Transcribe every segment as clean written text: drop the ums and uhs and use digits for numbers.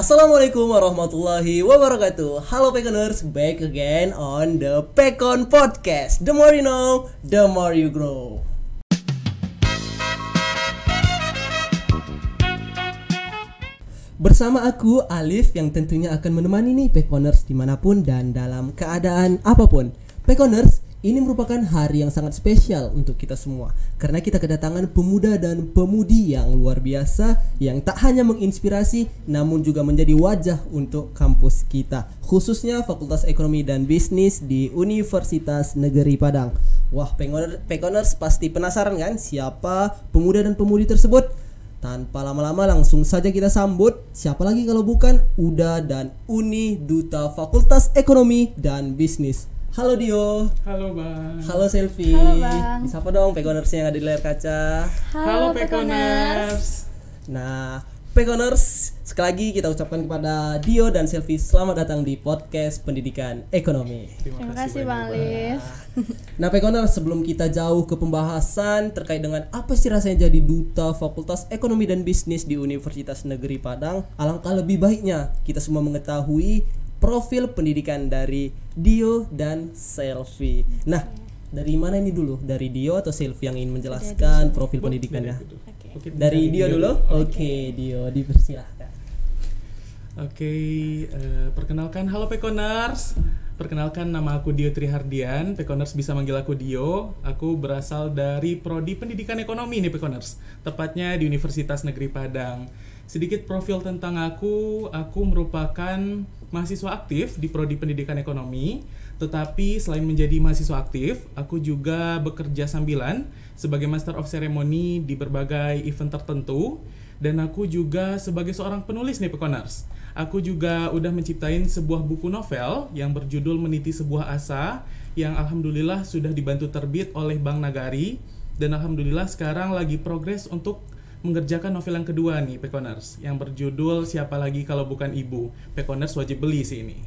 Assalamualaikum warahmatullahi wabarakatuh. Halo Pekoners, back again on the Pekon Podcast. The more you know, the more you grow. Bersama aku Alif yang tentunya akan menemani nih Pekoners dimanapun dan dalam keadaan apapun. Pekoners, ini merupakan hari yang sangat spesial untuk kita semua karena kita kedatangan pemuda dan pemudi yang luar biasa yang tak hanya menginspirasi namun juga menjadi wajah untuk kampus kita, khususnya Fakultas Ekonomi dan Bisnis di Universitas Negeri Padang. Wah, Pekoners pasti penasaran kan siapa pemuda dan pemudi tersebut? Tanpa lama-lama langsung saja kita sambut. Siapa lagi kalau bukan Uda dan Uni, Duta Fakultas Ekonomi dan Bisnis. Halo Dio. Halo Bang. Halo Selfie. Halo Bang. Disapa dong Pekoners yang ada di layar kaca. Halo Pekoners. Nah, Pekoners, sekali lagi kita ucapkan kepada Dio dan Selfie selamat datang di podcast Pendidikan Ekonomi. Terima kasih Bang Alif. Nah Pekoners, sebelum kita jauh ke pembahasan terkait dengan apa sih rasanya jadi Duta Fakultas Ekonomi dan Bisnis di Universitas Negeri Padang, alangkah lebih baiknya kita semua mengetahui profil pendidikan dari Dio dan Selfie. Nah, dari mana ini dulu? Dari Dio atau Selfie yang ingin menjelaskan profil pendidikannya? Dari Dio dulu? Oke, Dio, dipersilahkan. Perkenalkan, halo Pekoners. Perkenalkan, nama aku Dio Trihardian. Pekoners bisa manggil aku Dio. Aku berasal dari Prodi Pendidikan Ekonomi nih Pekoners, tepatnya di Universitas Negeri Padang. Sedikit profil tentang aku merupakan mahasiswa aktif di Prodi Pendidikan Ekonomi. Tetapi selain menjadi mahasiswa aktif, aku juga bekerja sambilan sebagai Master of Ceremony di berbagai event tertentu. Dan aku juga sebagai seorang penulis nih Pekoners. Aku juga udah menciptain sebuah buku novel yang berjudul Meniti Sebuah Asa, yang alhamdulillah sudah dibantu terbit oleh Bank Nagari. Dan alhamdulillah sekarang lagi progres untuk mengerjakan novel yang kedua nih Pekoners, yang berjudul Siapa Lagi Kalau Bukan Ibu. Pekoners wajib beli sih ini.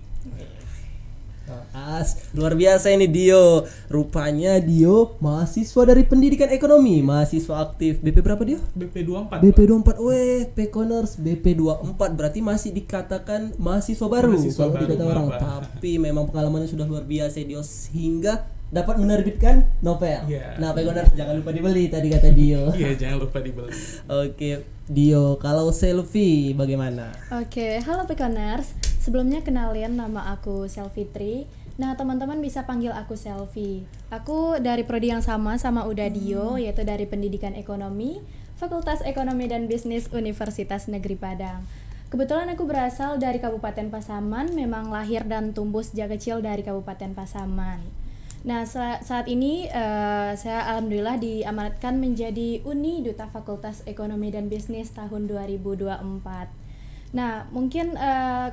Luar biasa ini Dio. Rupanya Dio mahasiswa dari Pendidikan Ekonomi, mahasiswa aktif. BP berapa Dio? BP 24. BP 24. Weh, Pekoners BP 24 berarti masih dikatakan mahasiswa baru kalau dikata orang. Tapi memang pengalamannya sudah luar biasa Dio sehingga dapat menerbitkan novel. Nah, Pekoners jangan lupa dibeli tadi kata Dio. Iya, jangan lupa dibeli. Oke, Dio, kalau Selfie bagaimana? Oke, halo Pekoners. Sebelumnya kenalin, nama aku Selfie Tri. Nah, teman-teman bisa panggil aku Selfie. Aku dari prodi yang sama Uda Dio, yaitu dari Pendidikan Ekonomi, Fakultas Ekonomi dan Bisnis Universitas Negeri Padang. Kebetulan aku berasal dari Kabupaten Pasaman, memang lahir dan tumbuh sejak kecil dari Kabupaten Pasaman. Nah, saat ini saya alhamdulillah diamanatkan menjadi Uni Duta Fakultas Ekonomi dan Bisnis tahun 2024. Nah, mungkin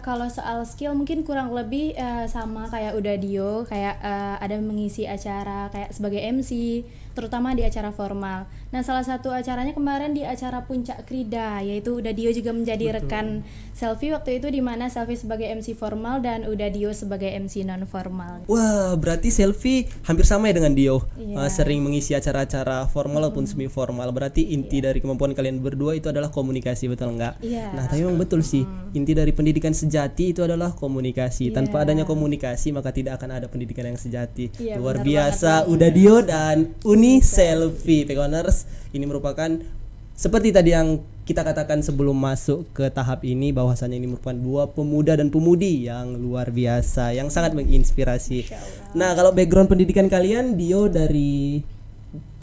kalau soal skill mungkin kurang lebih sama kayak Uda Dio, kayak ada mengisi acara kayak sebagai MC, terutama di acara formal. Nah, salah satu acaranya kemarin di acara Puncak Krida, yaitu Uda Dio juga menjadi rekan Selfie waktu itu, di mana Selfie sebagai MC formal dan Uda Dio sebagai MC non formal. Wah, berarti Selfie hampir sama ya dengan Dio. Iya. Sering mengisi acara-acara formal maupun semi formal. Berarti inti dari kemampuan kalian berdua itu adalah komunikasi, betul nggak? Iya. Nah, tapi memang betul sih. Inti dari pendidikan sejati itu adalah komunikasi. Tanpa adanya komunikasi maka tidak akan ada pendidikan yang sejati. Luar biasa Uda Dio dan Uni Selfie. Pekoners, ini merupakan seperti tadi yang kita katakan sebelum masuk ke tahap ini, bahwasannya ini merupakan dua pemuda dan pemudi yang luar biasa, yang sangat menginspirasi. Nah, kalau background pendidikan kalian, Dio dari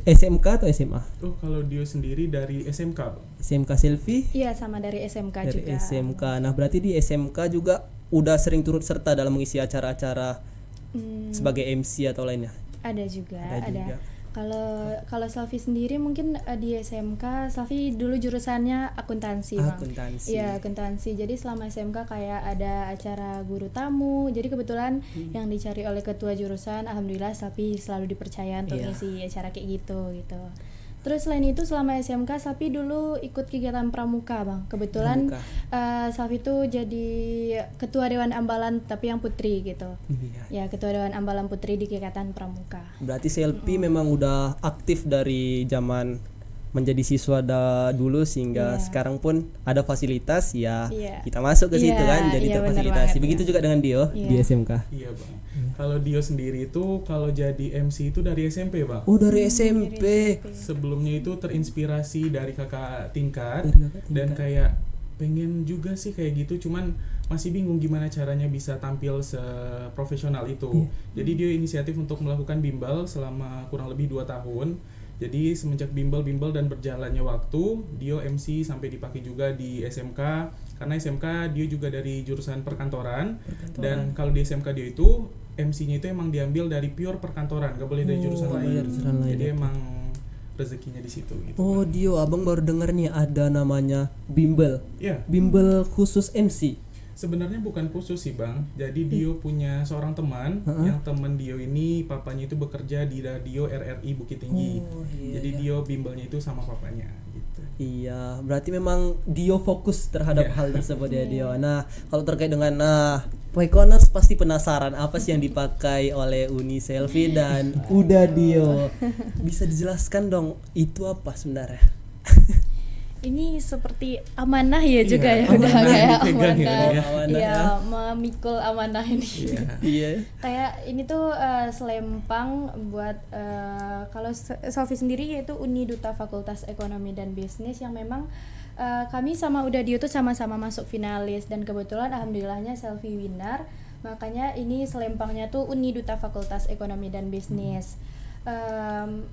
SMK atau SMA? Kalau Dio sendiri dari SMK, Bang. SMK Selfie? Iya, sama dari SMK Dari juga. SMK. Nah, berarti di SMK juga udah sering turut serta dalam mengisi acara-acara sebagai MC atau lainnya? Ada juga. juga. Kalau Selfie sendiri mungkin di SMK, Selfie dulu jurusannya akuntansi, Bang. Akuntansi. Iya, akuntansi. Jadi selama SMK kayak ada acara guru tamu. Jadi kebetulan yang dicari oleh ketua jurusan, alhamdulillah Selfie selalu dipercaya untuk ngisi acara kayak gitu. Terus selain itu selama SMK Selfie dulu ikut kegiatan pramuka, Bang. Kebetulan Selfie itu jadi ketua Dewan Ambalan tapi yang putri gitu. Ya, ketua Dewan Ambalan putri di kegiatan pramuka. Berarti Selfie memang udah aktif dari zaman menjadi siswa dulu sehingga Iya. sekarang pun ada fasilitas ya Iya. kita masuk ke situ Iya, kan jadi iya, benar terfasilitasi. banget, Begitu ya. juga dengan Dio Iya. di SMK. Iya bang. Kalau Dio sendiri itu kalau jadi MC itu dari SMP bang. Oh dari SMP. Sebelumnya itu terinspirasi dari kakak tingkat, Dari kakak tingkat. dan kayak pengen juga sih kayak gitu, cuman masih bingung gimana caranya bisa tampil seprofesional itu. Jadi dia inisiatif untuk melakukan bimbel selama kurang lebih 2 tahun. Jadi semenjak bimbel dan berjalannya waktu, Dio MC sampai dipakai juga di SMK, karena SMK dia juga dari jurusan perkantoran. Dan kalau di SMK dia itu MC-nya itu emang diambil dari pure perkantoran, gak boleh dari jurusan nggak lain. boleh jurusan lain, Jadi ya. emang rezekinya di situ gitu. Oh Dio, abang baru dengar nih ada namanya bimbel. Ya, Bimbel khusus MC. sebenarnya bukan khusus sih bang. Jadi Dio punya seorang teman, yang teman Dio ini papanya itu bekerja di radio RRI Bukit Tinggi. Oh, iya, Jadi Dio bimbelnya itu sama papanya gitu. Iya, berarti memang Dio fokus terhadap Iya. hal tersebut ya Dio. Nah, kalau terkait dengan Pekoners pasti penasaran apa sih yang dipakai oleh Uni Selfie dan Uda Dio. Bisa dijelaskan dong itu apa sebenarnya? Ini seperti amanah ya juga Iya, ya, udah amanah kayak dipegang ya, amanah, ya. Amanah ya, ya. memikul amanah ini. Iya. Iya. Kayak ini tuh selempang buat kalau Sofi sendiri yaitu Uni Duta Fakultas Ekonomi dan Bisnis yang memang kami sama Uda Dio tuh sama-sama masuk finalis dan kebetulan alhamdulillahnya Selfie winner. Makanya ini selempangnya tuh Uni Duta Fakultas Ekonomi dan Bisnis.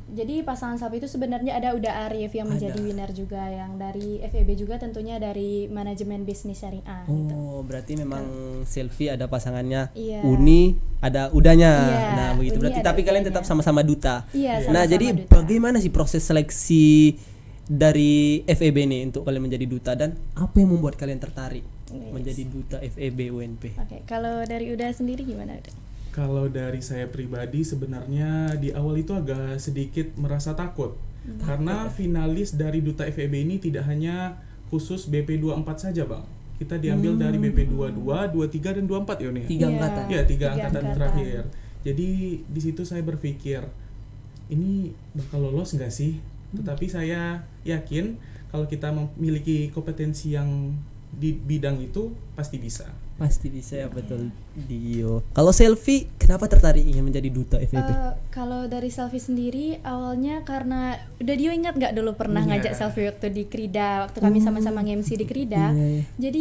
Jadi pasangan Selfie itu sebenarnya ada Uda Arif yang menjadi winner juga, yang dari FEB juga tentunya dari manajemen bisnis syariah gitu. Oh, berarti memang Selfie ada pasangannya, Iya. Uni ada Udanya. Iya, Nah, begitu Uni berarti ada tapi kalian Udanya. tetap sama-sama duta. Iya, Nah, sama-sama jadi duta. bagaimana sih proses seleksi dari FEB nih untuk kalian menjadi duta dan apa yang membuat kalian tertarik Yes. menjadi duta FEB UNP? Oke, kalau dari Uda sendiri gimana Uda? Kalau dari saya pribadi sebenarnya di awal itu agak sedikit merasa takut. Karena finalis dari Duta FEB ini tidak hanya khusus BP24 saja bang. Kita diambil dari BP22, 23 dan 24 ya Uni. Tiga Iya. angkatan. Ya, tiga angkatan angkatan. terakhir. Jadi di situ saya berpikir ini bakal lolos nggak sih? Tetapi saya yakin kalau kita memiliki kompetensi yang di bidang itu pasti bisa. Pasti bisa ya, betul Dio. Kalau Selfie kenapa tertarik ingin menjadi duta FEB? Kalau dari Selfie sendiri awalnya karena Uda Dio ingat nggak dulu pernah Iya. ngajak Selfie waktu di Krida, waktu kami sama-sama nge-MC di Krida. Iya, iya. Jadi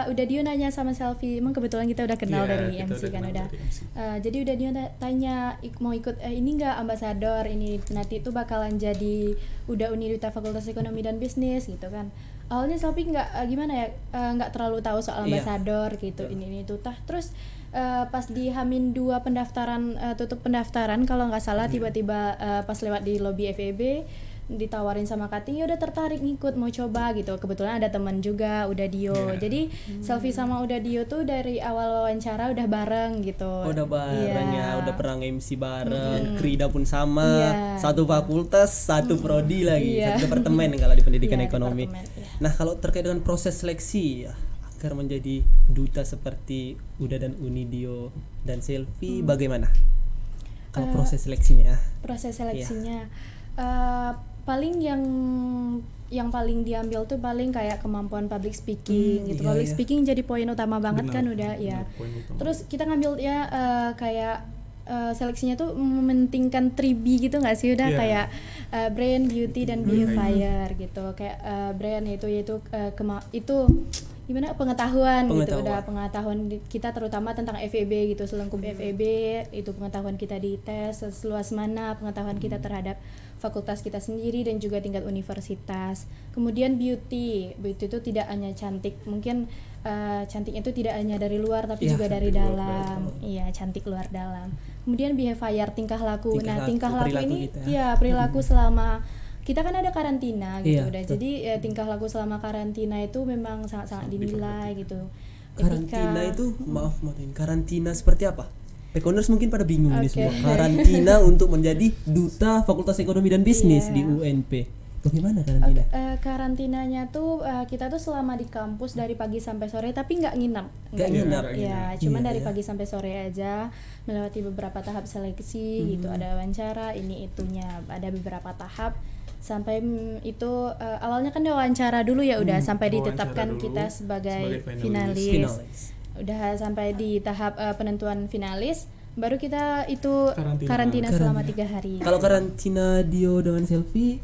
udah Dio nanya sama Selfie, emang kebetulan kita udah kenal Iya, dari kita MC udah kan kenal udah. dari MC. Jadi udah Dio tanya mau ikut ini nggak ambasador ini nanti itu bakalan jadi udah Uni Duta Fakultas Ekonomi dan Bisnis gitu kan. Awalnya Selfie nggak gimana ya, nggak terlalu tahu soal Iya. ambasador gitu ini itu tah terus pas di Hamin 2 pendaftaran tutup pendaftaran kalau nggak salah tiba-tiba pas lewat di lobi FEB ditawarin sama Kating, ya udah tertarik ngikut mau coba gitu. Kebetulan ada teman juga Uda Dio. Iya. Jadi Selfie sama Uda Dio tuh dari awal wawancara udah bareng gitu. Oh, udah bareng Iya. ya, udah pernah MC bareng, Krida pun sama, Iya. satu fakultas, satu prodi lagi, Iya. satu departemen kalau di pendidikan Iya, ekonomi. departemen, iya. Nah, kalau terkait dengan proses seleksi ya, agar menjadi duta seperti Uda dan Uni Dio dan Selfie, bagaimana? Kalau proses seleksinya? Proses Iya. seleksinya paling yang paling diambil tuh paling kayak kemampuan public speaking gitu. iya, Public iya. speaking jadi poin utama banget Benar, kan udah ya. benar, poin utama. Terus kita ngambil ya kayak seleksinya tuh mementingkan 3B gitu nggak sih udah Iya. kayak brand, beauty dan behavior gitu. Kayak brand itu itu gimana pengetahuan gitu udah pengetahuan kita terutama tentang FEB gitu selengkup FEB itu pengetahuan kita di tes seluas mana pengetahuan kita terhadap fakultas kita sendiri dan juga tingkat universitas. Kemudian beauty itu tidak hanya cantik, mungkin cantiknya itu tidak hanya dari luar tapi Iya, juga dari cantik luar dalam. Iya, cantik luar dalam. Kemudian behavior tingkah laku. Tingkah laku perilaku ini kita. ya perilaku selama kita kan ada karantina gitu Iya, udah. betul. Jadi tingkah laku selama karantina itu memang sangat-sangat dinilai gitu. Karantina itu, maaf Martin, karantina seperti apa? Pekoners mungkin pada bingung ini Oke. semua. Karantina untuk menjadi duta Fakultas Ekonomi dan Bisnis Iya. di UNP. Bagaimana karantina? Karantinanya tuh kita tuh selama di kampus dari pagi sampai sore tapi nggak nginap. Nggak nginap. Ya, cuman Iya, dari iya. pagi sampai sore aja melewati beberapa tahap seleksi gitu. Ada wawancara, ini itunya, ada beberapa tahap. sampai itu awalnya kan wawancara dulu ya udah sampai wawancara ditetapkan dulu kita sebagai sebagai finalis. Finalis. Udah sampai di tahap penentuan finalis, baru kita itu Karantina. selama 3 hari. Kalau karantina Dio dengan Selfie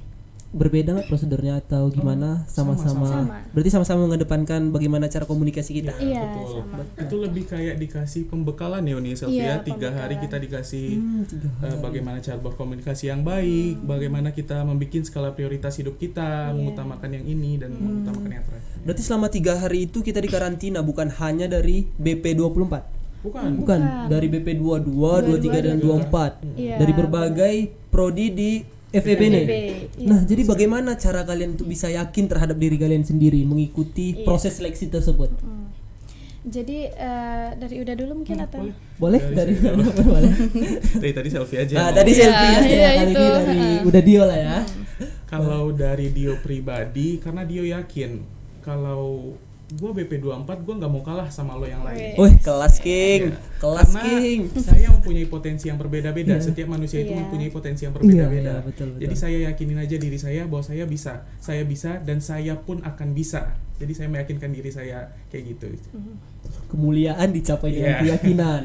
berbeda nggak prosedurnya atau gimana? Sama-sama. Sama. Berarti sama-sama mengedepankan bagaimana cara komunikasi kita. Iya, Betul. sama. Itu lebih kayak dikasih pembekalan ya Uni Selfie Iya, ya. 3 hari pembekalan. kita dikasih 3 hari. bagaimana cara berkomunikasi yang baik, bagaimana kita membuat skala prioritas hidup kita, mengutamakan yang ini dan mengutamakan yang terakhir. Berarti selama 3 hari itu kita dikarantina bukan hanya dari BP24. Bukan. Dari BP22, 23 dan 24. Iya, Dari berbagai prodi di FEB nih. Iya. Nah, jadi bagaimana cara kalian untuk bisa yakin terhadap diri kalian sendiri mengikuti proses seleksi tersebut? Jadi dari udah dulu mungkin atau Boleh dari mana boleh. Dari tadi Selfie aja. Nah, tadi Selfie ya. iya, Kali itu. ini dari udah Dio lah ya. Kalau dari Dio pribadi, karena Dio yakin kalau gue BP24 gue nggak mau kalah sama lo yang lain. Wih, kelas king. Kelas Karena king. saya mempunyai potensi yang berbeda-beda. Setiap manusia itu Iya. mempunyai potensi yang berbeda-beda. Iya, betul. Jadi saya yakinin aja diri saya bahwa saya bisa dan saya pun akan bisa. Jadi saya meyakinkan diri saya kayak gitu. Kemuliaan dicapai dengan Iya. keyakinan.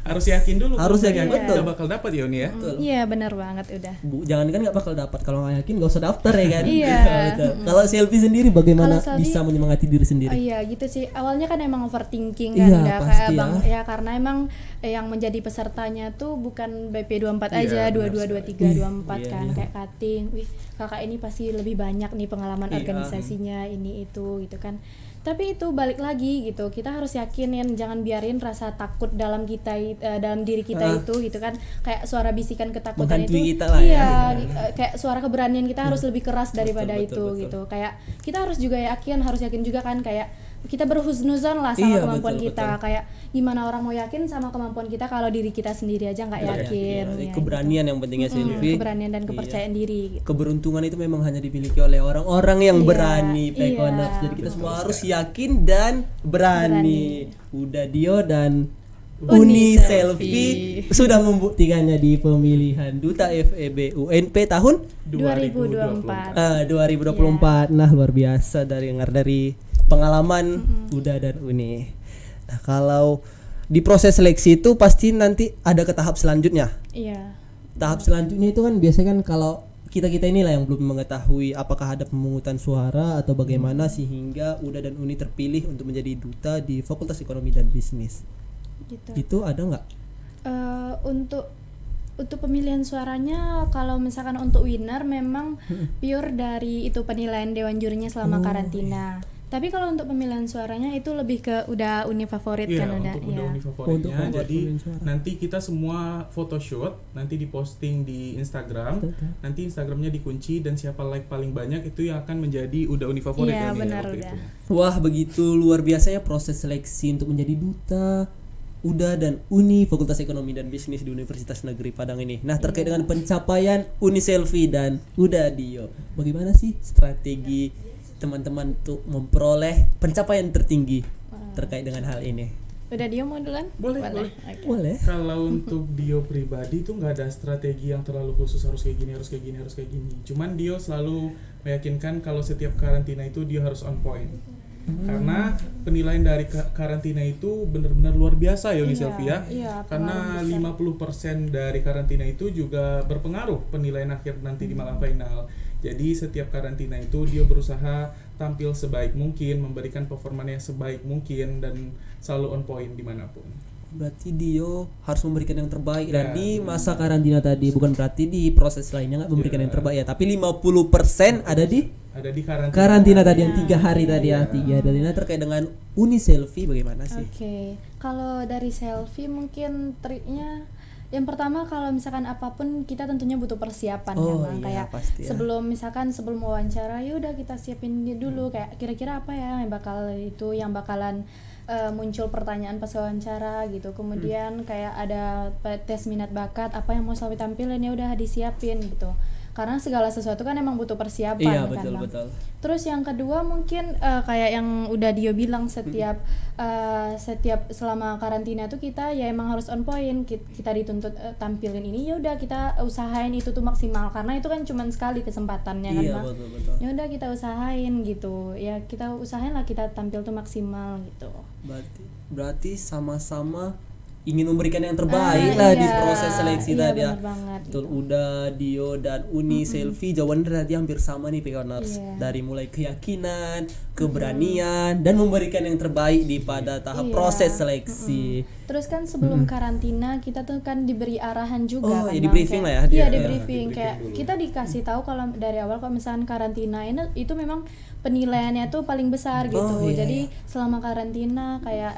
Harus yakin dulu. Harus kalau yakin, nggak betul. nggak bakal dapat ya Uni ya. Iya, benar banget udah. Bu, jangan kan nggak bakal dapat kalau nggak yakin nggak usah daftar ya kan. Iya. Betul. Kalau Selfie sendiri bagaimana Kalau Selfie- bisa menyemangati diri Oh sendiri? iya gitu sih. Awalnya kan emang overthinking kan Iya, udah pasti kayak ya. Bang ya karena emang yang menjadi pesertanya tuh bukan BP24 Iya, aja, benar 22, sekali. 23, 24 Iya, kan iya. kayak cutting. Wih, kakak ini pasti lebih banyak nih pengalaman Iya. organisasinya ini itu gitu kan. Tapi itu balik lagi gitu. Kita harus yakinin jangan biarin rasa takut dalam kita dalam diri kita itu gitu kan. Kayak suara bisikan ketakutan Menghantui itu. kita lah iya, ya. kayak suara keberanian kita harus lebih keras daripada betul, itu gitu. Kayak kita harus juga harus yakin juga kan kayak kita berhusnuzon lah sama Iya, kemampuan betul, kita. Kayak gimana orang mau yakin sama kemampuan kita kalau diri kita sendiri aja nggak yakin. Iya, Ya, keberanian yang pentingnya gitu. Selfie. Keberanian dan kepercayaan diri gitu. Keberuntungan itu memang hanya dimiliki oleh orang-orang yang Iya, berani, iya. Pekoners. Jadi kita semua harus yakin dan berani. Udah Dio dan Uni Uni Selfie sudah membuktikannya di pemilihan Duta FEB UNP tahun 2024. 2024. Nah, luar biasa dari pengalaman Uda dan Uni. Nah, kalau di proses seleksi itu pasti nanti ada ke tahap selanjutnya. Iya. Tahap selanjutnya itu kan biasanya kan kalau kita inilah yang belum mengetahui apakah ada pemungutan suara atau bagaimana sehingga Uda dan Uni terpilih untuk menjadi duta di Fakultas Ekonomi dan Bisnis. Gitu. Itu ada nggak? Untuk pemilihan suaranya kalau misalkan untuk winner memang pure dari itu penilaian dewan jurinya selama karantina. Tapi kalau untuk pemilihan suaranya itu lebih ke udah uni favorit Iya, kan udah. untuk Iya. uni Untuk favoritnya. favorit Jadi pemilihan suara. nanti kita semua photoshoot, nanti diposting di Instagram. Betul. Nanti Instagramnya dikunci dan siapa like paling banyak itu yang akan menjadi udah uni favorit Iya, ya, Uni, ya, benar, waktu udah. itu. Wah, begitu luar biasanya proses seleksi untuk menjadi duta Uda dan Uni Fakultas Ekonomi dan Bisnis di Universitas Negeri Padang ini. Nah, terkait dengan pencapaian Uni Selfie dan Uda Dio, bagaimana sih strategi teman-teman untuk memperoleh pencapaian tertinggi terkait dengan hal ini? Udah dia mau duluan? Boleh. Oke. Boleh. Kalau untuk Dio pribadi tuh nggak ada strategi yang terlalu khusus harus kayak gini, harus kayak gini, harus kayak gini. Cuman Dio selalu meyakinkan kalau setiap karantina itu dia harus on point. Karena penilaian dari karantina itu benar-benar luar biasa ya Uni Selfie ya. Iya, Karena pengaruh 50% besar. dari karantina itu juga berpengaruh penilaian akhir nanti di malam final. Jadi setiap karantina itu dia berusaha tampil sebaik mungkin, memberikan performanya sebaik mungkin dan selalu on point dimanapun. Berarti Dio harus memberikan yang terbaik dan Ya, di masa karantina tadi, bukan berarti di proses lainnya nggak memberikan yang terbaik ya, tapi 50% ada di Ada di karantina. karantina tadi yang 3 hari tadi ya, 3 hari. Nah, terkait dengan Uni Selfie bagaimana sih? Oke, kalau dari selfie mungkin triknya yang pertama kalau misalkan apapun kita tentunya butuh persiapan Oh, memang iya, kayak pasti ya. sebelum wawancara ya udah kita siapin dulu kayak kira-kira apa ya yang bakalan muncul pertanyaan pas wawancara gitu. Kemudian kayak ada tes minat bakat apa yang mau Selfie tampilin ya udah disiapin gitu. karena segala sesuatu kan emang butuh persiapan. Iya, kan, Bang. betul. Terus yang kedua mungkin kayak yang udah Dio bilang, setiap selama karantina tuh kita ya emang harus on point. Kita dituntut tampilin ini, ya udah kita usahain itu tuh maksimal, karena itu kan cuman sekali kesempatannya kan, Iya, Bang. betul. Ya udah kita usahain gitu. Ya kita usahain lah kita tampil tuh maksimal gitu. Berarti sama-sama ingin memberikan yang terbaik lah di proses seleksi tadi ya. Bener banget. Betul, Uda, Dio dan Uni, Selfie jawabannya tadi hampir sama nih Pekoners. Dari mulai keyakinan, keberanian dan memberikan yang terbaik di pada tahap proses seleksi. Terus kan sebelum karantina kita tuh kan diberi arahan juga kan. Ya di Bang, briefing lah ya. Iya, di briefing kayak kita dikasih tahu kalau dari awal kalau misalkan karantina ini itu memang penilaiannya tuh paling besar gitu. Jadi selama karantina kayak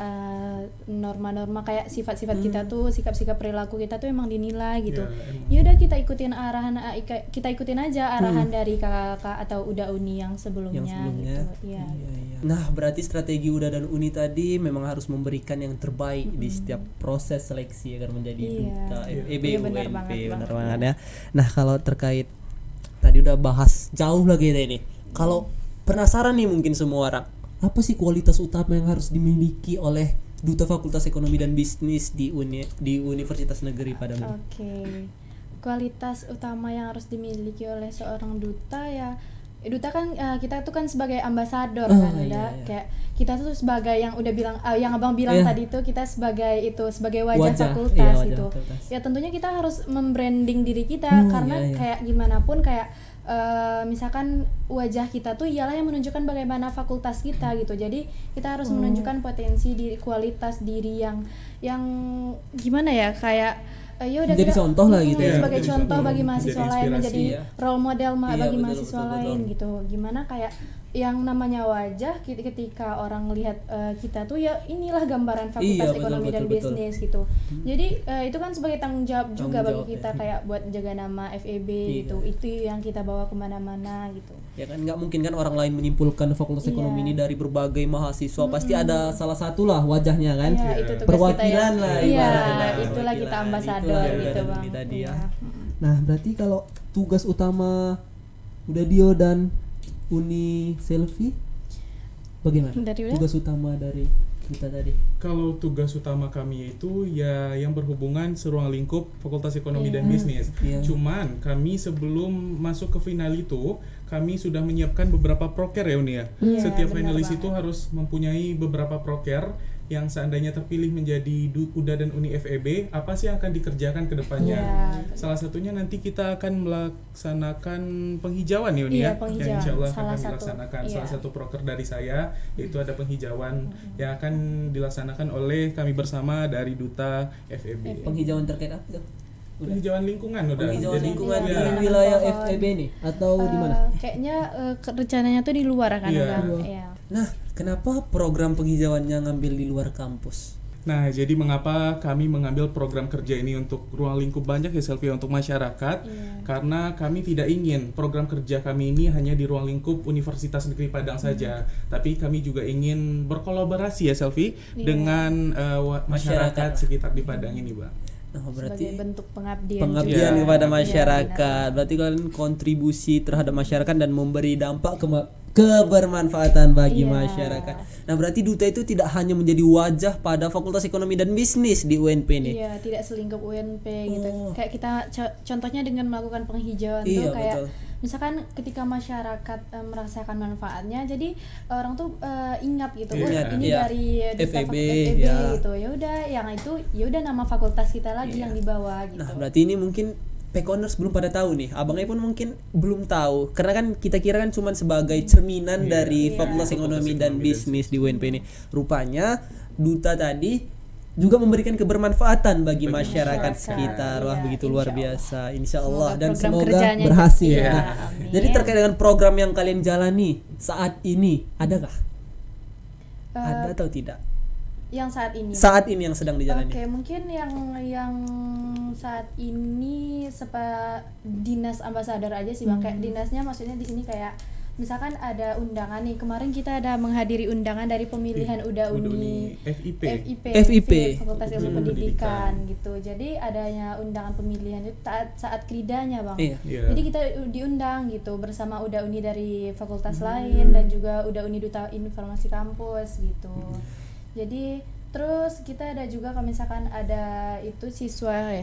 norma-norma kayak sifat-sifat kita tuh, sikap-sikap perilaku kita tuh emang dinilai gitu. Ya udah kita ikutin aja arahan dari kakak-kakak atau Uda Uni yang sebelumnya. Gitu. Iya. Nah, berarti strategi Uda dan Uni tadi memang harus memberikan yang terbaik di setiap proses seleksi agar menjadi duta FEB UNP. Benar banget ya. Nah, kalau terkait tadi udah bahas jauh lagi ini. Kalau penasaran nih mungkin semua orang, apa sih kualitas utama yang harus dimiliki oleh Duta Fakultas Ekonomi dan Bisnis di Universitas Negeri Padang? Oke. Kualitas utama yang harus dimiliki oleh seorang duta ya, duta kan kita tuh kan sebagai ambasador kan, kayak kita tuh sebagai yang udah bilang yang Abang bilang tadi tuh kita sebagai wajah fakultas gitu. Ya tentunya kita harus membranding diri kita karena kayak gimana pun kayak misalkan wajah kita tuh ialah yang menunjukkan bagaimana fakultas kita gitu. Jadi kita harus menunjukkan potensi diri, kualitas diri yang gimana ya, kayak ya udah jadi kita contoh lah gitu ya. Sebagai contoh bagi mahasiswa lain, menjadi role model bagi mahasiswa lain gitu. Gimana kayak yang namanya wajah ketika orang lihat kita tuh ya inilah gambaran Fakultas Ekonomi dan Bisnis gitu. Jadi itu kan sebagai tanggung jawab juga bagi kita kayak buat jaga nama FEB gitu. Itu yang kita bawa kemana-mana gitu. Ya kan nggak mungkin kan orang lain menyimpulkan Fakultas Ekonomi ini dari berbagai mahasiswa, pasti ada salah satu lah wajahnya kan. Iya, itu tugas perwakilan kita, lah. Iya, ibaratnya. itulah kita ambasador gitu, Bang. Tadi ya. Nah, berarti kalau tugas utama Uda Dio dan Uni Selfie bagaimana? Tugas utama dari kita tadi. Kalau tugas utama kami itu ya yang berhubungan seruang lingkup Fakultas Ekonomi dan Bisnis. Cuman kami sebelum masuk ke final itu kami sudah menyiapkan beberapa proker ya Uni ya. Setiap finalis itu harus mempunyai beberapa proker yang seandainya terpilih menjadi Uda dan Uni FEB, apa sih yang akan dikerjakan ke depannya. Salah satunya nanti kita akan melaksanakan penghijauan ya Uni ya, yang insya Allah akan dilaksanakan. Salah satu proker dari saya yaitu ada penghijauan yang akan dilaksanakan oleh kami bersama dari Duta FEB. Penghijauan terkait apa tuh? Penghijauan lingkungan udah. Penghijauan lingkungan di wilayah FEB nih atau di mana? Kayaknya rencananya tuh di luar kan udah. Nah, kenapa program penghijauannya ngambil di luar kampus? Nah, jadi mengapa kami mengambil program kerja ini untuk ruang lingkup banyak ya Selfie untuk masyarakat? Karena kami tidak ingin program kerja kami ini hanya di ruang lingkup Universitas Negeri Padang saja, tapi kami juga ingin berkolaborasi ya Selfie dengan masyarakat sekitar di Padang ini, Bang. Nah, berarti sebagai bentuk pengabdian kepada masyarakat. Berarti kalian kontribusi terhadap masyarakat dan memberi dampak kebermanfaatan bagi masyarakat. Nah, berarti duta itu tidak hanya menjadi wajah pada Fakultas Ekonomi dan Bisnis di UNP nih. Iya, tidak selingkup UNP gitu. Kayak kita contohnya dengan melakukan penghijauan tuh kayak misalkan ketika masyarakat merasakan manfaatnya, jadi orang tuh ingat gitu, ini dari FEB gitu. Ya udah, yang itu ya udah nama fakultas kita lagi yang dibawa gitu. Nah, berarti ini mungkin Pekoners belum pada tahu nih, abangnya pun mungkin belum tahu, karena kan kita kira kan cuma sebagai cerminan dari Fakultas Ekonomi dan Bisnis di UNP ini. Rupanya duta tadi juga memberikan kebermanfaatan bagi masyarakat sekitar. Wah, begitu luar biasa. Insya Allah dan semoga berhasil. Jadi terkait dengan program yang kalian jalani saat ini, adakah? Ada atau tidak? Yang saat ini yang sedang dijalani. Oke, mungkin yang saat ini dinas ambasador aja sih Bang. Kayak dinasnya maksudnya di sini kayak misalkan ada undangan nih, kemarin kita ada menghadiri undangan dari pemilihan UDA Uni FIP. Fakultas Ilmu Ilmu Pendidikan Pendidikan. gitu. Jadi adanya undangan pemilihan itu saat kridanya Bang. Iya. Iya. Jadi kita diundang gitu bersama UDA Uni dari fakultas lain dan juga UDA Uni Duta Informasi Kampus gitu. Jadi terus kita ada juga kalau misalkan ada itu siswa-siswa ya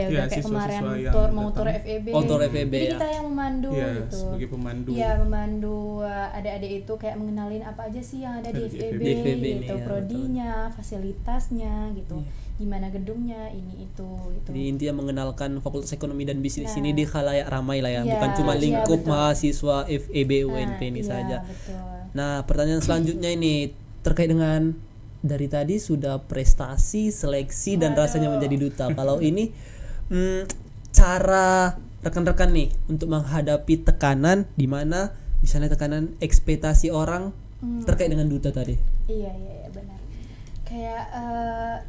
Iya, udah kayak siswa-siswa kemarin yang mau tur datang. FEB. Tur FEB, Jadi ya. kita yang memandu Iya, gitu. sebagai pemandu. Iya, memandu adik-adik itu kayak mengenalin apa aja sih yang ada di Di FEB, FEB ini, gitu, ya, prodinya, fasilitasnya gitu. Gimana gedungnya, ini itu gitu. Jadi intinya mengenalkan Fakultas Ekonomi dan Bisnis Nah. ini di khalayak ramai lah ya, Iya, bukan cuma iya, lingkup betul. mahasiswa FEB UNP ini iya, saja. Betul. Nah, pertanyaan selanjutnya ini terkait dengan dari tadi sudah prestasi, seleksi dan Waduh. rasanya menjadi duta. Kalau ini cara rekan-rekan nih untuk menghadapi tekanan di mana misalnya tekanan ekspektasi orang terkait dengan duta tadi. Iya benar. Kayak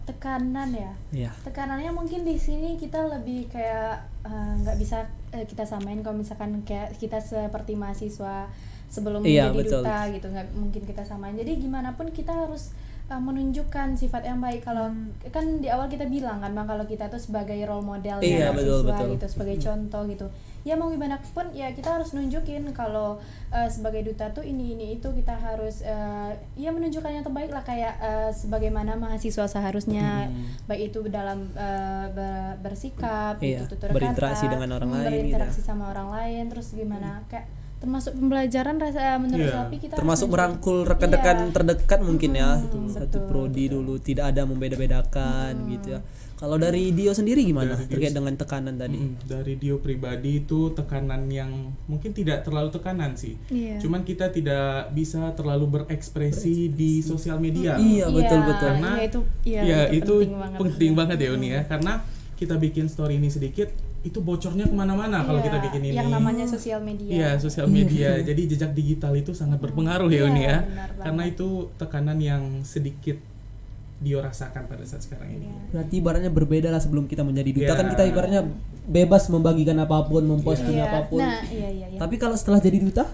tekanan ya. Iya. Tekanannya mungkin di sini kita lebih kayak nggak bisa kita samain kalau misalkan kayak kita seperti mahasiswa sebelum Iya, menjadi betul. duta gitu, nggak mungkin kita samain. Jadi gimana pun kita harus menunjukkan sifat yang baik. Kalau kan di awal kita bilang kan Bang, kalau kita tuh sebagai role model Iya, betul, mahasiswa betul. gitu, sebagai contoh gitu. Ya mau gimana pun ya kita harus nunjukin kalau sebagai duta tuh ini itu kita harus ya menunjukkan yang terbaik lah, kayak sebagaimana mahasiswa seharusnya, baik itu dalam bersikap Iya, gitu, tutur berinteraksi kata, dengan orang lain berinteraksi gitu. sama orang lain, terus gimana kayak termasuk pembelajaran rasa menurut Iya. Selvi kita Termasuk harus merangkul nunjukin. rekan-rekan Iya. terdekat mungkin ya. Satu betul, prodi dulu tidak ada membeda-bedakan gitu ya. Kalau dari Dio sendiri gimana Dari Dio terkait dengan tekanan tadi? Dari Dio pribadi itu tekanan yang mungkin tidak terlalu tekanan sih. Iya. Cuman kita tidak bisa terlalu berekspresi di sosial media. Iya, betul. Karena iya, itu banget. penting banget ya Uni ya, karena kita bikin story ini sedikit itu bocornya kemana-mana kalau Iya, kita bikin ini. yang namanya sosial media. Iya, sosial media. Jadi jejak digital itu sangat berpengaruh ya Iya, Uni ya. benar banget. Karena itu tekanan yang sedikit Dio rasakan pada saat sekarang ini. Iya. Berarti ibaratnya berbeda lah sebelum kita menjadi duta Iya. kan kita ibaratnya bebas membagikan apapun, memposting Iya. apapun. Nah, iya. Tapi kalau setelah jadi duta,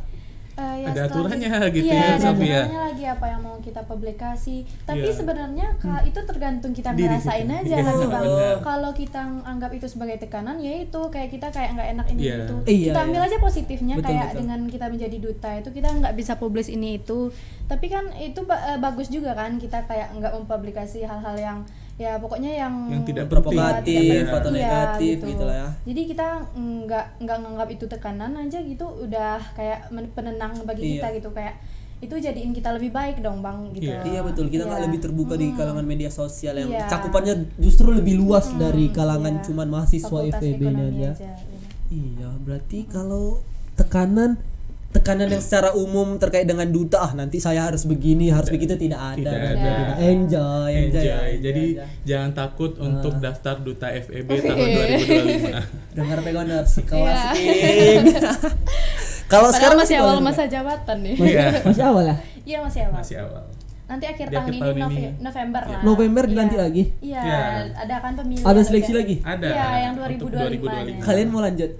Ya, Ada setelah aturannya gitu iya, ya, ada Sofi ya. aturannya lagi apa yang mau kita publikasi. Tapi Iya. sebenarnya itu tergantung kita Diri ngerasain kita. aja Iya, kan Bang. benar. Kalau kita anggap itu sebagai tekanan, ya itu kayak kita kayak nggak enak ini Iya. itu. Iya, Kita ambil iya. aja positifnya, Betul, kayak betul. dengan kita menjadi duta itu kita nggak bisa publish ini itu. Tapi kan itu bagus juga kan, kita kayak nggak mempublikasi hal-hal yang ya pokoknya yang tidak provokatif Iya. atau negatif gitu lah ya. Jadi kita nggak nganggap itu tekanan aja gitu, udah kayak penenang bagi Iya. kita gitu, kayak itu jadiin kita lebih baik dong Bang gitu. Iya betul, kita nggak Iya. lebih terbuka di kalangan media sosial yang Iya. cakupannya justru lebih luas dari kalangan Iya. cuman mahasiswa Fakultas FEB ini ekonomi aja. iya. Iya, berarti kalau tekanan yang secara umum terkait dengan duta, nanti saya harus begini, harus begitu tidak ada. Tidak Berarti ada. kita enjoy. Jadi jangan takut untuk daftar duta FEB tahun 2025. dengar Pegoners kelas Iya. King. Kalau Padahal sekarang masih awal gimana? masa jabatan nih. Iya. Masih awal ya? Iya masih awal. Masih awal. Nanti akhir Di tahun akhir ini, tahun ini. November lah. November Iya. dilantik lagi? Iya, Iya. ada kan pemilihan. Ada seleksi udah. lagi? Ada. Iya, yang untuk 2025. Kalian mau lanjut?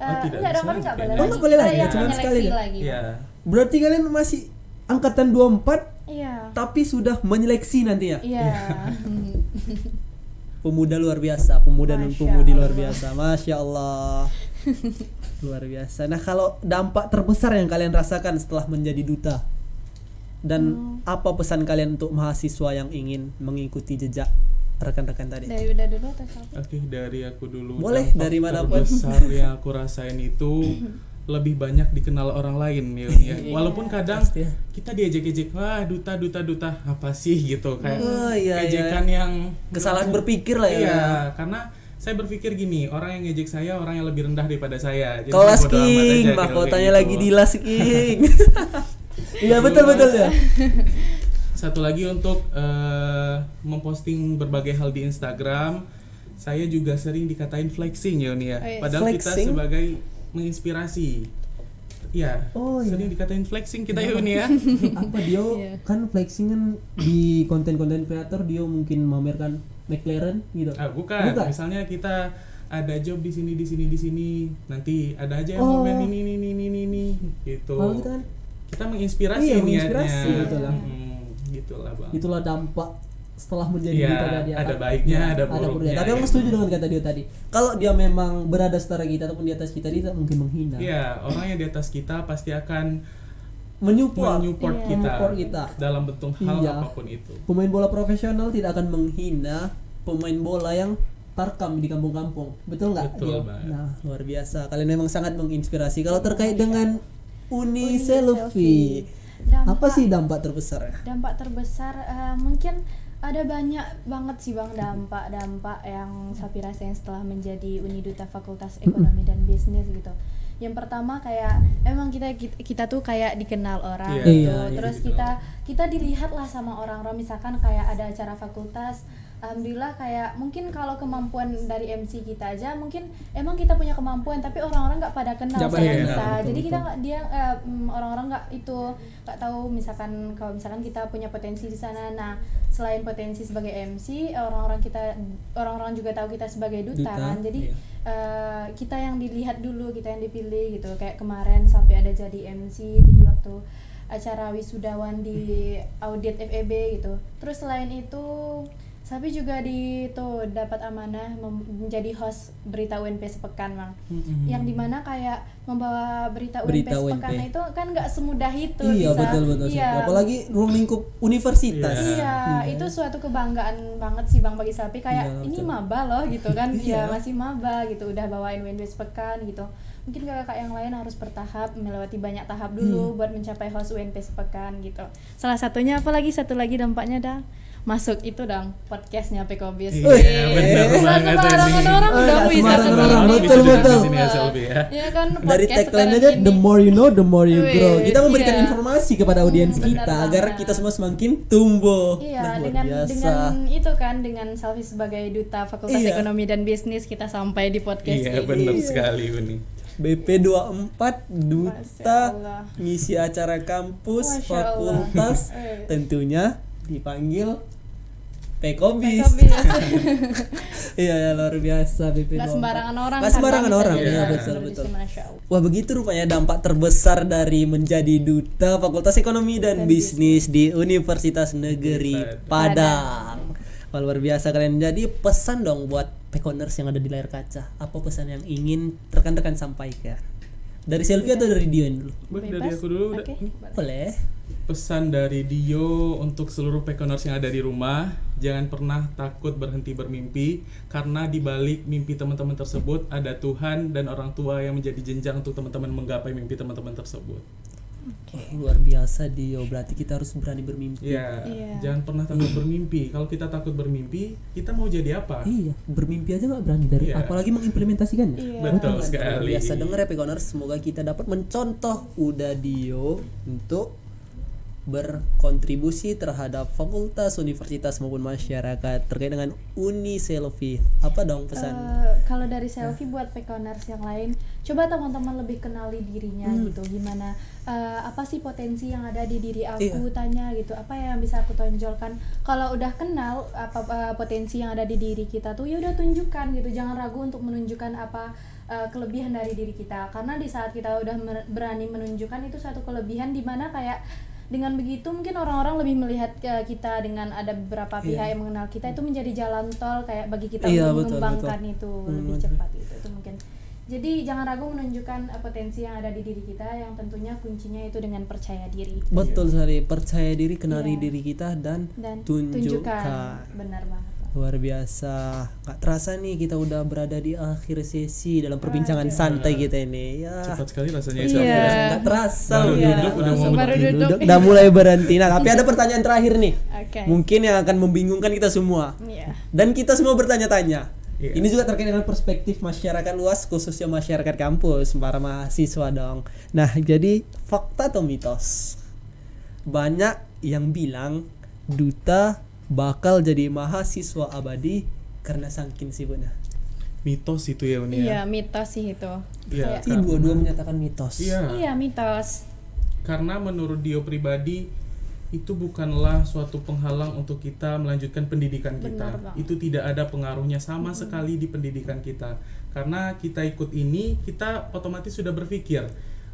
tidak Enggak dong, bisa kami nggak lagi. boleh Oh, nggak boleh lagi, Yang cuma menyeleksi sekali aja? lagi. Iya. Berarti kalian masih angkatan 24 Iya. tapi sudah menyeleksi nantinya. Iya. Pemuda luar biasa, pemuda dan Masya pemudi luar Allah. biasa. Masya Allah. Luar biasa. Nah, kalau dampak terbesar yang kalian rasakan setelah menjadi duta dan apa pesan kalian untuk mahasiswa yang ingin mengikuti jejak rekan-rekan tadi? Dari udah dulu atau Sofi? Oke, dari aku dulu. Boleh, Dampak dari manapun. terbesar yang aku rasain itu lebih banyak dikenal orang lain ya. Walaupun kadang Pasti ya. kita diejek-ejek, wah duta apa sih gitu, kayak Oh, iya, ejekan yang Kesalahan berpikir lah ya. Iya, karena saya berpikir gini, orang yang ngejek saya orang yang lebih rendah daripada saya. Jadi Kelas saya bodo amat King, aja, mahkotanya kayak lagi gitu. di las King. Iya betul ya. Satu lagi untuk memposting berbagai hal di Instagram, saya juga sering dikatain flexing ya Uni ya. Oh, iya. Padahal kita Flexing? sebagai menginspirasi. Ya, Oh, iya. sering dikatain flexing kita ya Uni ya. Apa dia Iya. kan flexing kan di konten-konten kreator dia mungkin memamerkan McLaren gitu. Bukan. Bukan? Misalnya kita ada job di sini, nanti ada aja yang komen ini gitu. Kalau kita kan Kita menginspirasi Iya, niatnya. menginspirasi, betul lah. Gitulah Bang. itulah dampak setelah menjadi Iya, duta tadi. ada baiknya, ada buruknya, Tapi aku gitu. setuju dengan kata dia tadi. Kalau dia memang berada setara kita ataupun di atas kita, dia tak mungkin menghina. Iya, orang yang di atas kita pasti akan Menyupport menyupport Iya. kita, Menyupport kita. dalam bentuk hal Iya. apapun itu. Pemain bola profesional tidak akan menghina pemain bola yang tarkam di kampung-kampung. Betul nggak? Betul Dio? banget. Nah, luar biasa. Kalian memang sangat menginspirasi. Kalau terkait dengan Uni Uni Selfie, apa sih dampak terbesarnya? Dampak terbesar mungkin ada banyak banget sih Bang dampak-dampak yang Sapi rasain setelah menjadi Uni Duta Fakultas Ekonomi dan Bisnis gitu. Yang pertama kayak emang kita tuh kayak dikenal orang Iya. gitu. Iya, Terus dikenal. kita dilihat lah sama orang-orang, misalkan kayak ada acara fakultas, alhamdulillah kayak mungkin kalau kemampuan dari MC kita aja mungkin emang kita punya kemampuan tapi orang-orang nggak pada kenal Nggak sama pada kita. kenal, betul, Jadi kita betul. orang-orang nggak tahu misalkan kalau misalkan kita punya potensi di sana. Nah, selain potensi sebagai MC, orang-orang juga tahu kita sebagai duta Duta, kan. Jadi iya. kita yang dilihat dulu, kita yang dipilih gitu. Kayak kemarin sampai ada jadi MC di waktu acara wisudawan di audit FEB gitu. Terus selain itu Sapi juga dapat amanah menjadi host berita UNP sepekan, Bang. Yang dimana kayak membawa berita Berita UNP sepekan UNP. itu kan nggak semudah itu. Iya, bisa. betul. Iya. Apalagi ruang lingkup universitas. Iya, itu suatu kebanggaan banget sih Bang bagi Sapi, kayak Iya, ini betul. maba loh gitu kan. Iya. Ya masih maba gitu, udah bawain UNP sepekan gitu. Mungkin kakak yang lain harus bertahap, melewati banyak tahap dulu buat mencapai host UNP sepekan gitu. Salah satunya satu lagi dampaknya masuk itu podcastnya Pekobis. Iya, benar banget Sembarangan ini. orang udah Nggak bisa sembarangan kesini. orang, Bisa betul, juga betul. di sini ya Selvi ya. Ya kan Dari podcast tagline sekarang aja, ini. the more you know, the more you grow. Wih, Kita memberikan iya. informasi kepada audiens Benar kita agar banget. kita semua semakin tumbuh. Iya, Nah, luar dengan biasa. itu kan dengan Selvi sebagai duta Fakultas Iya. Ekonomi dan Bisnis kita sampai di podcast Iya, ini. benar sekali ini. BP24 duta Masya Allah. ngisi acara kampus Masya Allah. fakultas tentunya dipanggil Pekobis. Pekobis. Iya, ya, luar biasa BP24. Nggak sembarangan orang. Nggak kan, sembarangan Bang, orang, bisa iya, jadi betul, lulusan betul. Masya Allah. Wah, begitu rupanya dampak terbesar dari menjadi duta Fakultas Ekonomi dan Bisnis di Universitas Negeri Padang. Wah, luar biasa kalian. Jadi pesan dong buat Pekoners yang ada di layar kaca. Apa pesan yang ingin rekan-rekan sampaikan? Dari Selvi atau dari Dion dulu? Boleh dari Bebas? aku dulu. Oke, boleh. Boleh. Pesan dari Dio untuk seluruh Pekoners yang ada di rumah, jangan pernah takut berhenti bermimpi, karena di balik mimpi teman-teman tersebut ada Tuhan dan orang tua yang menjadi jenjang untuk teman-teman menggapai mimpi teman-teman tersebut. Wah, luar biasa Dio. Berarti kita harus berani bermimpi. Ya, Iya. jangan pernah takut bermimpi. Kalau kita takut bermimpi, kita mau jadi apa? Iya, bermimpi aja nggak berani dari Iya. apalagi mengimplementasikannya. Iya. Betul Luar sekali. biasa. Denger ya Pekoners, semoga kita dapat mencontoh Uda Dio untuk berkontribusi terhadap fakultas, universitas maupun masyarakat terkait dengan Uni Selfie. Apa dong pesan? Kalau dari Selfie buat Pekoners yang lain, coba teman-teman lebih kenali dirinya gitu. Gimana apa sih potensi yang ada di diri aku, tanya gitu. Apa yang bisa aku tonjolkan? Kalau udah kenal apa potensi yang ada di diri kita tuh, ya udah tunjukkan gitu. Jangan ragu untuk menunjukkan apa kelebihan dari diri kita. Karena di saat kita udah berani menunjukkan itu suatu kelebihan, di mana kayak dengan begitu mungkin orang-orang lebih melihat kita, dengan ada beberapa pihak yang mengenal kita, itu menjadi jalan tol kayak bagi kita Iya, untuk betul, mengembangkan betul. itu lebih cepat itu mungkin. Jadi jangan ragu menunjukkan potensi yang ada di diri kita, yang tentunya kuncinya itu dengan percaya diri Betul sekali, percaya diri, kenali Iya. diri kita dan tunjukkan. tunjukkan. Benar banget. Luar biasa. Gak terasa nih kita udah berada di akhir sesi dalam perbincangan santai kita ini. Ya. Cepat sekali rasanya Iya. Selvi ya. Gak terasa Baru udah. duduk, udah mau Baru duduk. Udah mulai berhenti. Nah, tapi ada pertanyaan terakhir nih. Oke. Mungkin yang akan membingungkan kita semua. Iya. Dan kita semua bertanya-tanya. Iya. Ini juga terkait dengan perspektif masyarakat luas, khususnya masyarakat kampus, para mahasiswa dong. Nah, jadi fakta atau mitos? Banyak yang bilang duta bakal jadi mahasiswa abadi karena saking sibuknya. Mitos itu ya Uni Iya, ya. mitos sih itu. Iya. Ini dua-dua menyatakan mitos. Iya. Iya, mitos. Karena menurut Dio pribadi, itu bukanlah suatu penghalang untuk kita melanjutkan pendidikan kita. Benar banget. Itu tidak ada pengaruhnya sama sekali di pendidikan kita. Karena kita ikut ini, kita otomatis sudah berpikir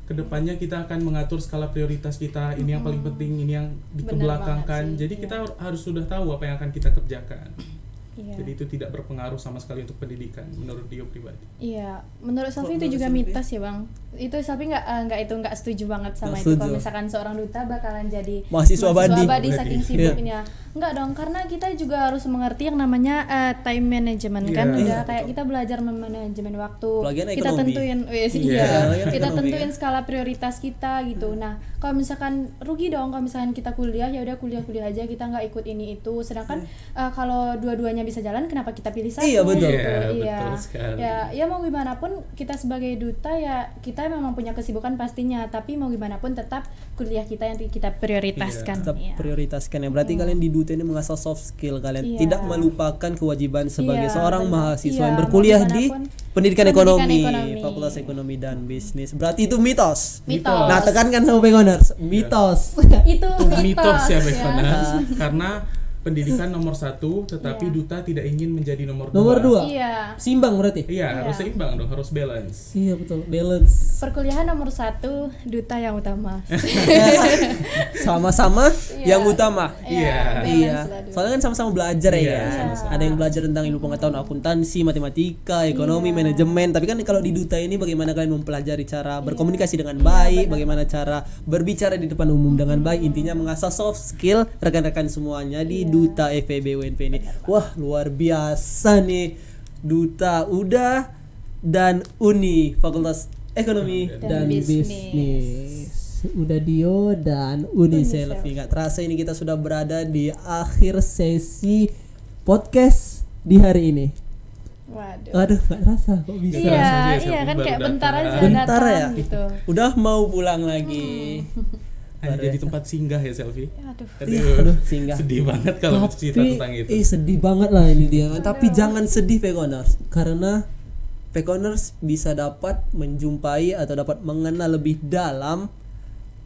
kedepannya kita akan mengatur skala prioritas kita. Ini yang paling penting, ini yang Benar dikebelakangkan. banget sih, Jadi iya. kita harus sudah tahu apa yang akan kita kerjakan. Iya. Jadi itu tidak berpengaruh sama sekali untuk pendidikan menurut Dio pribadi. Iya, menurut Sofi Kok itu juga menurut Sofi? mitos ya bang. Itu Sofi nggak setuju banget sama Nggak itu. setuju. Kalau misalkan seorang duta bakalan jadi Mahasiswa abadi. saking sibuknya. Enggak dong, karena kita juga harus mengerti yang namanya time management kan. Iya. Udah Iya, kayak kita belajar manajemen waktu. Pelajaran Kita ekonomi. tentuin, Iya. Pelajaran kita ekonomi, tentuin kan? skala prioritas kita gitu. Nah, kalau misalkan rugi dong kalau misalkan kita kuliah ya udah kuliah aja, kita nggak ikut ini itu. Sedangkan kalau dua-duanya bisa jalan, kenapa kita pilih satu? Iya, betul. gitu. Iya, Iya. betul sekali. Ya mau gimana pun kita sebagai duta ya kita memang punya kesibukan pastinya, tapi mau gimana pun tetap kuliah kita yang kita prioritaskan. Tetap Iya. prioritaskan ya. Berarti kalian di Duta ini mengasah soft skill kalian, Iya. tidak melupakan kewajiban sebagai Iya, seorang benar. mahasiswa Iya, yang mau berkuliah di dimanapun. pendidikan Pendidikan ekonomi, ekonomi. Fakultas Ekonomi dan Bisnis. Berarti itu mitos. Mitos. Nah, tekankan sama Pekoners, mitos. Itu Mitos ya ya. Bekoners. Karena pendidikan nomor 1, tetapi Iya. duta tidak ingin menjadi nomor 2. Nomor 2. Iya. Simbang berarti. Iya, harus Iya. seimbang dong, harus balance. Iya betul, balance. Perkuliahan nomor 1, duta yang utama. Sama-sama Iya. yang utama. Iya. balance Iya, lah dulu. soalnya kan sama-sama belajar Iya, ya. sama-sama. Ada yang belajar tentang ilmu pengetahuan akuntansi, matematika, ekonomi, Iya. manajemen. Tapi kan kalau di Duta ini bagaimana kalian mempelajari cara berkomunikasi dengan Iya, baik, benar. bagaimana cara berbicara di depan umum dengan baik. Intinya mengasah soft skill rekan-rekan semuanya di Iya. Duta FEB UNP ini. Wah, luar biasa nih. Duta udah dan Uni Fakultas Ekonomi Dan dan Bisnis. Bisnis. Udah Dio dan Uni Selfie. Nggak terasa ini kita sudah berada di akhir sesi podcast di hari ini. Waduh. Aduh, nggak terasa kok bisa. Iya, Langsung aja, iya Selfie kan baru kayak bentar datang. aja Bentar datang ya? gitu. Udah mau pulang lagi. Hanya jadi tempat singgah ya Selfie. Aduh. Iya, aduh, singgah. Sedih banget kalau cerita tentang itu. Sedih banget lah ini dia. Tapi jangan sedih Pekoners, karena Pekoners bisa dapat menjumpai atau dapat mengenal lebih dalam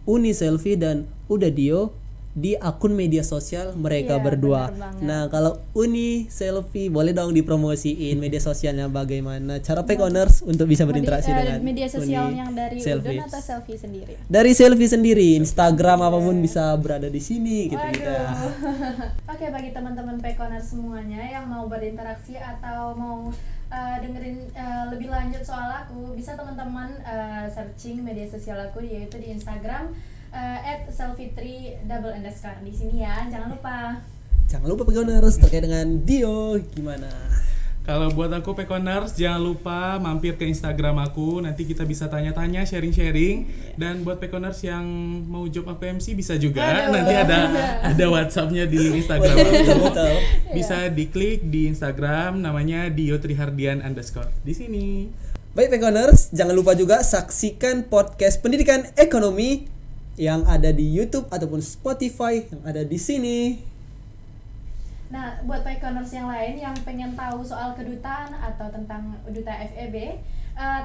Uni Selfie dan Uda Dio di akun media sosial mereka Iya, berdua. benar banget. Nah, kalau Uni Selfie boleh dong dipromosiin media sosialnya, bagaimana cara Pekoners untuk bisa berinteraksi dengan media sosial Uni yang dari Selfie. Udon atau Selfie sendiri? Dari Selfie sendiri, Instagram apapun bisa berada di sini gitu Waduh. kita. Oke, bagi teman-teman Pekoners semuanya yang mau berinteraksi atau mau dengerin lebih lanjut soal aku, bisa teman-teman searching media sosial aku yaitu di Instagram @selfie3__ di sini ya, jangan lupa. Jangan lupa Pekoners terkait dengan Dio gimana? Kalau buat aku Pekoners, jangan lupa mampir ke Instagram aku. Nanti kita bisa tanya-tanya, sharing-sharing. Dan buat Pekoners yang mau job aku MC bisa juga. Aduh. Nanti ada WhatsApp-nya di link Instagram Betul, aku. betul. Bisa diklik di Instagram, namanya dio_trihardian_. Di sini. Baik Pekoners, jangan lupa juga saksikan podcast Pendidikan Ekonomi yang ada di YouTube ataupun Spotify yang ada di sini. Nah, buat Pekoners yang lain yang pengen tahu soal kedutaan atau tentang Duta FEB,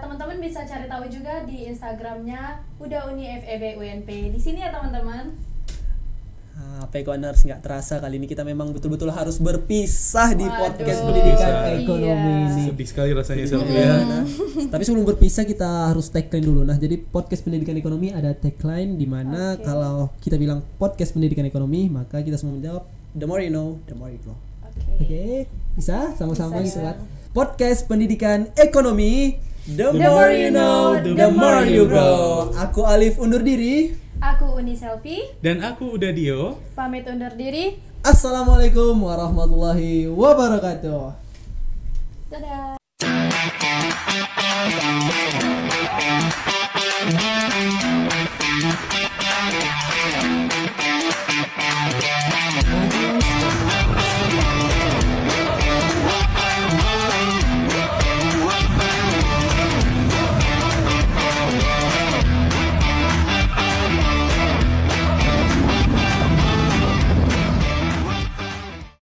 teman-teman bisa cari tahu juga di Instagramnya Uda Uni FEB UNP. Di sini ya teman-teman. Pekoners, nggak terasa kali ini kita memang betul-betul harus berpisah di Waduh. podcast Pendidikan Iya. Ekonomi ini. Sedih sekali rasanya Selfie Iya. ya. Nah, tapi sebelum berpisah kita harus tagline dulu. Nah, jadi podcast Pendidikan Ekonomi ada tagline di mana Oke. kalau kita bilang podcast Pendidikan Ekonomi, maka kita semua menjawab the more you know, the more you grow. Oke, bisa sama-sama Bisa, gitu ya. kan. Podcast Pendidikan Ekonomi, the The more more you you know, know, the more you grow. Aku Alif undur diri. Aku Uni Selfie, Dan aku udah Dio. pamit undur diri. Assalamualaikum warahmatullahi wabarakatuh. Dadah.